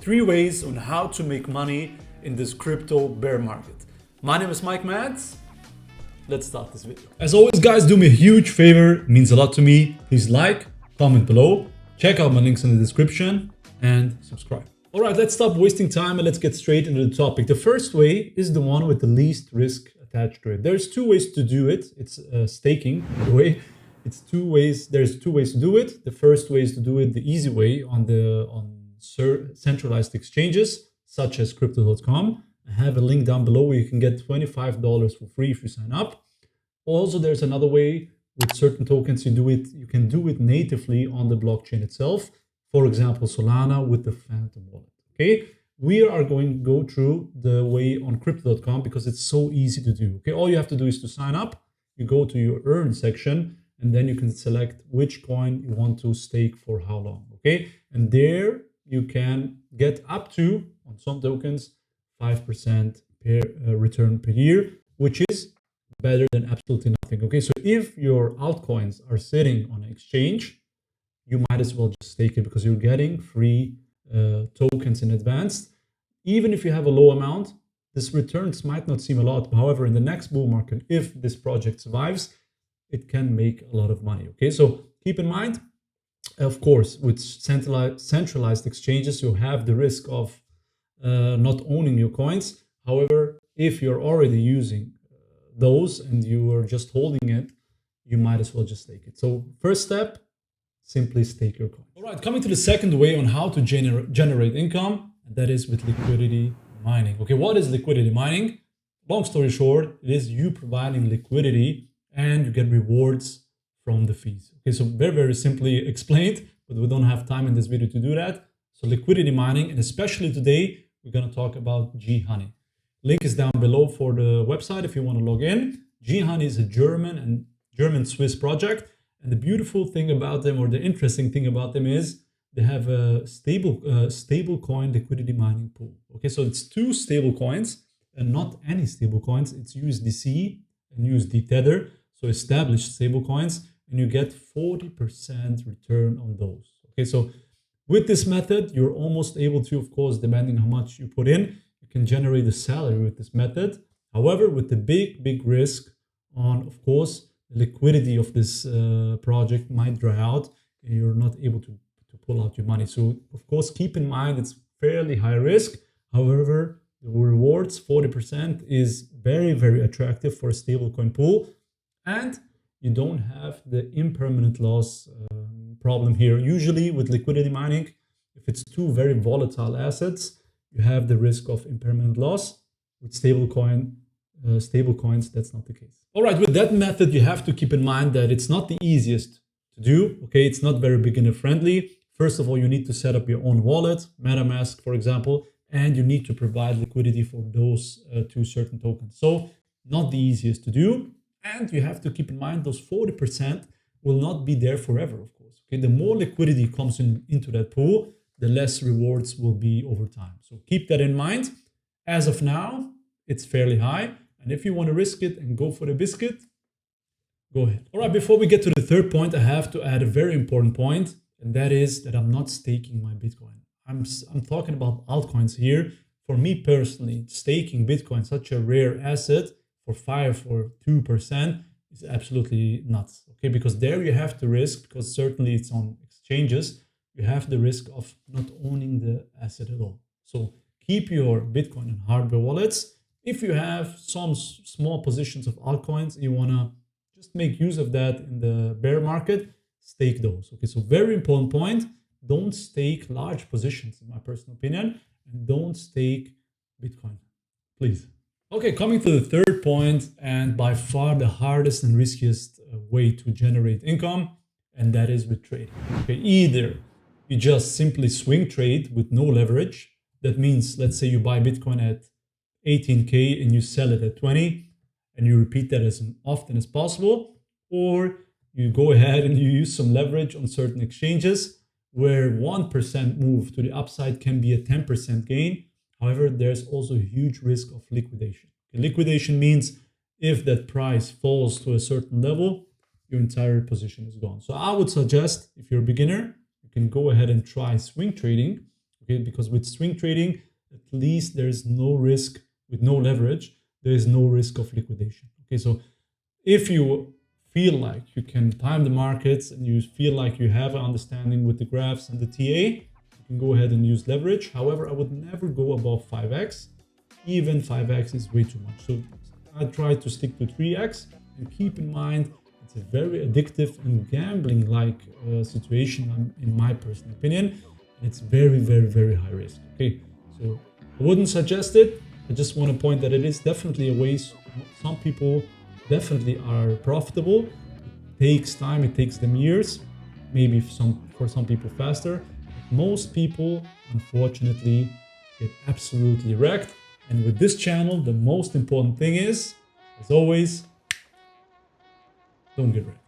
3 ways on how to make money in this crypto bear market. My name is mikemadz. Let's start this video. As always, guys, do me a huge favor. It means a lot to me. Please like, comment below, check out my links in the description, and subscribe. All right, let's stop wasting time and let's get straight into the topic. The first way is the one with the least risk attached to it. There's 2 ways to do it. It's staking, by the way. It's 2 ways. There's 2 ways to do it. The first way is to do it the easy way on centralized exchanges such as crypto.com. I have a link down below where you can get $25 for free if you sign up. Also, there's another way with certain tokens. You can do it natively on the blockchain itself. For example, Solana with the Phantom wallet. Okay, we are going to go through the way on crypto.com because it's so easy to do. Okay, all you have to do is to sign up. You go to your earn section and then you can select which coin you want to stake for how long. Okay, and there you can get up to, on some tokens, 5% per return per year, which is better than absolutely nothing. Okay, so if your altcoins are sitting on an exchange, you might as well just stake it because you're getting free tokens in advance. Even if you have a low amount, this returns might not seem a lot. However, in the next bull market, if this project survives, it can make a lot of money. Okay, so keep in mind, of course, with centralized exchanges, you have the risk of not owning your coins. However, if you're already using those and you are just holding it, you might as well just stake it. So first step, simply stake your coin. All right, coming to the second way on how to generate income, and that is with liquidity mining. Okay, what is liquidity mining? Long story short, it is you providing liquidity and you get rewards from the fees. Okay, so very, very simply explained, but we don't have time in this video to do that. So liquidity mining, and especially today, we're going to talk about ghny. Link is down below for the website if you want to log in. Ghny is a German-Swiss project. And the beautiful thing about them, or the interesting thing about them, is they have a stable coin liquidity mining pool. Okay, so it's 2 stable coins and not any stable coins. It's USDC and USD Tether. So established stable coins, and you get 40% return on those. Okay, so with this method, you're almost able to, of course, depending how much you put in, you can generate a salary with this method. However, with the big risk on, of course, the liquidity of this project might dry out and you're not able to pull out your money. So, of course, keep in mind it's fairly high risk. However, the rewards, 40%, is very, very attractive for a stablecoin pool. And you don't have the impermanent loss problem here. Usually with liquidity mining, if it's 2 very volatile assets, you have the risk of impermanent loss. With stablecoins, that's not the case. All right, with that method, you have to keep in mind that it's not the easiest to do. Okay, it's not very beginner friendly. First of all, you need to set up your own wallet, MetaMask, for example, and you need to provide liquidity for those 2 certain tokens. So not the easiest to do. And you have to keep in mind those 40% will not be there forever, of course. Okay, the more liquidity comes into that pool, the less rewards will be over time. So keep that in mind. As of now, it's fairly high. And if you want to risk it and go for the biscuit, go ahead. All right, before we get to the third point, I have to add a very important point. And that is that I'm not staking my Bitcoin. I'm talking about altcoins here. For me personally, staking Bitcoin, such a rare asset, for 5 or 2% is absolutely nuts. Okay, because there you have to risk, because certainly it's on exchanges, you have the risk of not owning the asset at all. So keep your Bitcoin in hardware wallets. If you have some small positions of altcoins, you want to just make use of that in the bear market, stake those. Okay, so very important point, don't stake large positions, in my personal opinion, and don't stake Bitcoin, please. Okay, coming to the third point, and by far the hardest and riskiest way to generate income, and that is with trading. Okay, either you just simply swing trade with no leverage. That means, let's say you buy Bitcoin at 18K and you sell it at 20, and you repeat that as often as possible, or you go ahead and you use some leverage on certain exchanges where 1% move to the upside can be a 10% gain. However, there's also a huge risk of liquidation. Liquidation means if that price falls to a certain level, your entire position is gone. So I would suggest, if you're a beginner, you can go ahead and try swing trading. Okay, because with swing trading, at least there is no risk. With no leverage, there is no risk of liquidation. Okay, so if you feel like you can time the markets and you feel like you have an understanding with the graphs and the TA, you can go ahead and use leverage. However, I would never go above 5x. Even 5x is way too much. So I try to stick to 3x, and keep in mind it's a very addictive and gambling-like situation in my personal opinion. And it's very, very, very high risk. Okay, so I wouldn't suggest it. I just want to point that it is definitely a waste. Some people definitely are profitable. It takes time, it takes them years, maybe for some people faster. But most people, unfortunately, get absolutely wrecked. And with this channel, the most important thing is, as always, don't get wrecked.